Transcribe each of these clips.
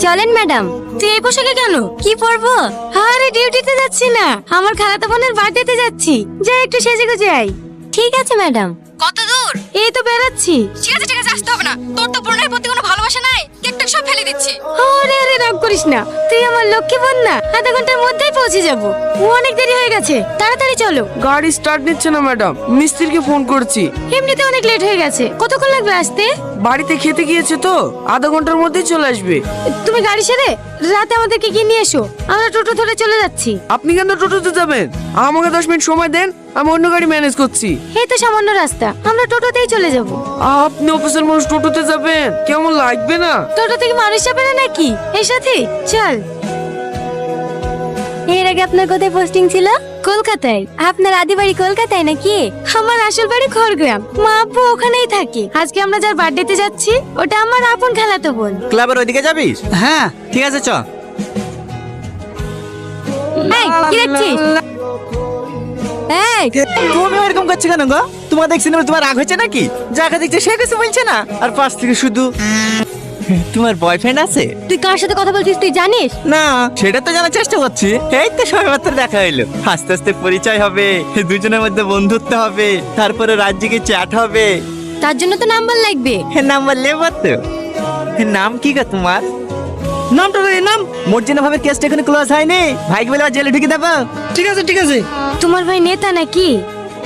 চলেন ম্যাডাম। তুই এই পোশাকে কেন? কি পরবো? আরে ডিউটিতে যাচ্ছি না, আমার খালাতো বোনের বার্থডেতে যাচ্ছি। যাই একটু সেজে গুজে আই। ঠিক আছে ম্যাডাম। কত দূর? এই তো বেরাচ্ছি। ঠিক আছে আসতে হবে না, তোর তো বোনের প্রতি কোনো ভালোবাসা নাই, কেকটা সব ফেলে দিচ্ছি। আরে আরে রাগ করিস না, তুই আমার লক্ষ্মী বোন না, আধা ঘন্টার মধ্যেই পৌঁছে যাবো। অনেক দেরি হয়ে গেছে, তাড়াতাড়ি চলো। গাড়ি স্টার্ট নিচ্ছে না ম্যাডাম, মিস্ত্রিকে ফোন করছি। এমনিতে অনেক লেট হয়ে গেছে, কতক্ষণ লাগবে আসতে? বাড়িতে খেতে গিয়েছে তো, আধা ঘন্টার মধ্যেই চলে আসবে। তুমি গাড়ি সেরে রাতে আমাদেরকে গিয়ে নিয়ে এসো, আমরা টোটো ধরে চলে যাচ্ছি। আপনি কেন টোটোতে যাবেন? আমাকে 10 মিনিট সময় দেন, আমি অন্য গাড়ি ম্যানেজ করছি। এই তো সামান্য রাস্তা, আমরা টোটোতেই চলে যাব। আপনি অফিসের মানুষ টোটোতে যাবেন, কেমন লাগবে না? টোটো থেকে মানুষ যাবে না নাকি? এই সাথে চল। এর আগে আপনার কোথায় পোস্টিং ছিল? কলকাতায়। আপনার আদি বাড়ি কলকাতায় নাকি? আমার আসল বাড়ি খড়গ্রাম, মা আব্বু ওখানেই থাকে। আজকে আমরা যার বার্থডেতে যাচ্ছি ওটা আমার আপন খালাতো বোন। ক্লাবের ওইদিকে যাবিস? হ্যাঁ ঠিক আছে চ। এই কি দেখছিস? এই তুমি এরকম করছো কেন গো? তোমার দেখছি না তোমার রাগ হচ্ছে নাকি? যাকে দেখছে সে কিছু বলছে না, আর পাশ থেকে শুধু তোমার বয়ফ্রেন্ড আছে? তুই কার সাথে কথা বলছিস তুই জানিস? না সেটা তো জানার চেষ্টা করছি। এই তো সবে মাত্র দেখা হইলো, আস্তে আস্তে পরিচয় হবে, দুজনের মধ্যে বন্ধুত্ব হবে, তারপরে রাজ্যকে চ্যাট হবে। তার জন্য তো নাম্বার লাগবে। নাম্বার লেবো তো। নাম কি গো তোমার? নামটা নাম মর্জিনা ভাবে কেসটা এখনো ক্লোজ হয়নি, ভাইকে বলে জেলে ঢুকে দেবো। ঠিক আছে ঠিক আছে। তোমার ভাই নেতা নাকি?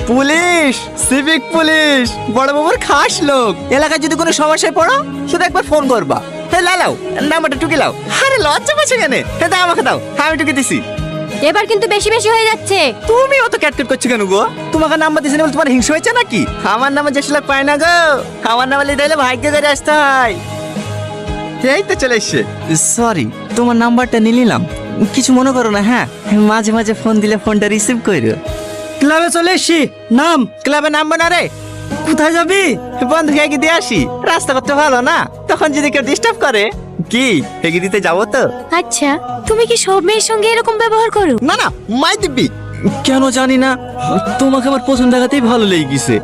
পুলিশ, সিভিক পুলিশ, বড় বাবুর খাস লোক। এলাকায় যদি কোনো সমস্যায় পড়ো শুধু একবার ফোন করবা। হ্যাঁ লাও নাম্বারটা টুকে লাও। আরে লজ্জা পাচ্ছে কেন? হ্যাঁ দাও আমাকে দাও, আমি টুকে দিছি। এবার কিন্তু বেশি বেশি হয়ে যাচ্ছে। তুমি অত ক্যাটকেট করছো কেন গো? তোমাকে নাম্বার দিয়েছি বলে তোমার হিংসা হয়েছে নাকি? আমার নামে যে লোক পায় না গো, আমার নামে লিখে দিলে ভাগ্য ধরে আসতে হয়। এই তো চলে এসছে। সরি তোমার নাম্বারটা নিয়ে নিলাম, কিছু মনে করো না। হ্যাঁ মাঝে মাঝে ফোন দিলে ফোনটা রিসিভ করো। ক্লাবে চলে এসছি। নাম? ক্লাবে নামবো না রে। কোথায় যাবি? বন্ধুকে এগিয়ে দিয়ে আসি, রাস্তা করতে ভালো না, তখন যদি কেউ ডিস্টার্ব করে। কি এগিয়ে দিতে যাবো তো? আচ্ছা, তুমি কি সব মেয়ের সঙ্গে এরকম ব্যবহার করো? না না মাই দিব্যি। কেন জানি না, তোমাকে আমার প্রথম দেখাতেই ভালো লেগে গেছে।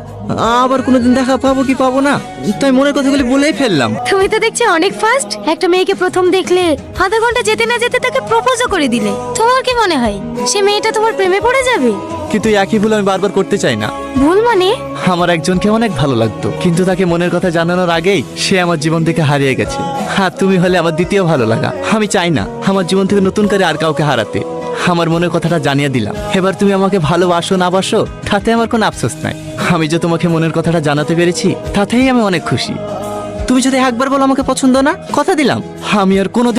আবার কোনোদিন দেখা পাবো কি পাবো না, তাই মনের কথাগুলি বলেই ফেললাম। তুমি তো দেখছি অনেক ফাস্ট। একটা মেয়েকে প্রথম দেখলে আধা ঘন্টা যেতে না যেতে তাকে প্রপোজও করে দিলে। তোমার কি মনে হয় সে মেয়েটা তোমার প্রেমে পড়ে যাবে? কিন্তু একই ভুল আমি বারবার করতে চাই না। ভুল মানে? আমার একজনকে অনেক ভালো লাগতো, কিন্তু তাকে মনের কথা জানানোর আগেই সে আমার জীবন থেকে হারিয়ে গেছে। হ্যাঁ তুমি হলে আমার দ্বিতীয় ভালো লাগা। আমি চাই না আমার জীবন থেকে নতুন করে আর কাউকে হারাতে। আমার মনের কথাটা জানিয়ে দিলাম, এবার তুমি আমাকে ভালোবাসো না বাসো তাতে আমার কোনো আফসোস নাই। আমি যে তোমাকে মনের কথাটা জানাতে পেরেছি তাতেই আমি অনেক খুশি। তুমি যদি একবার বলো আমাকে পছন্দ না, কথা দিলাম আমি আর কোনো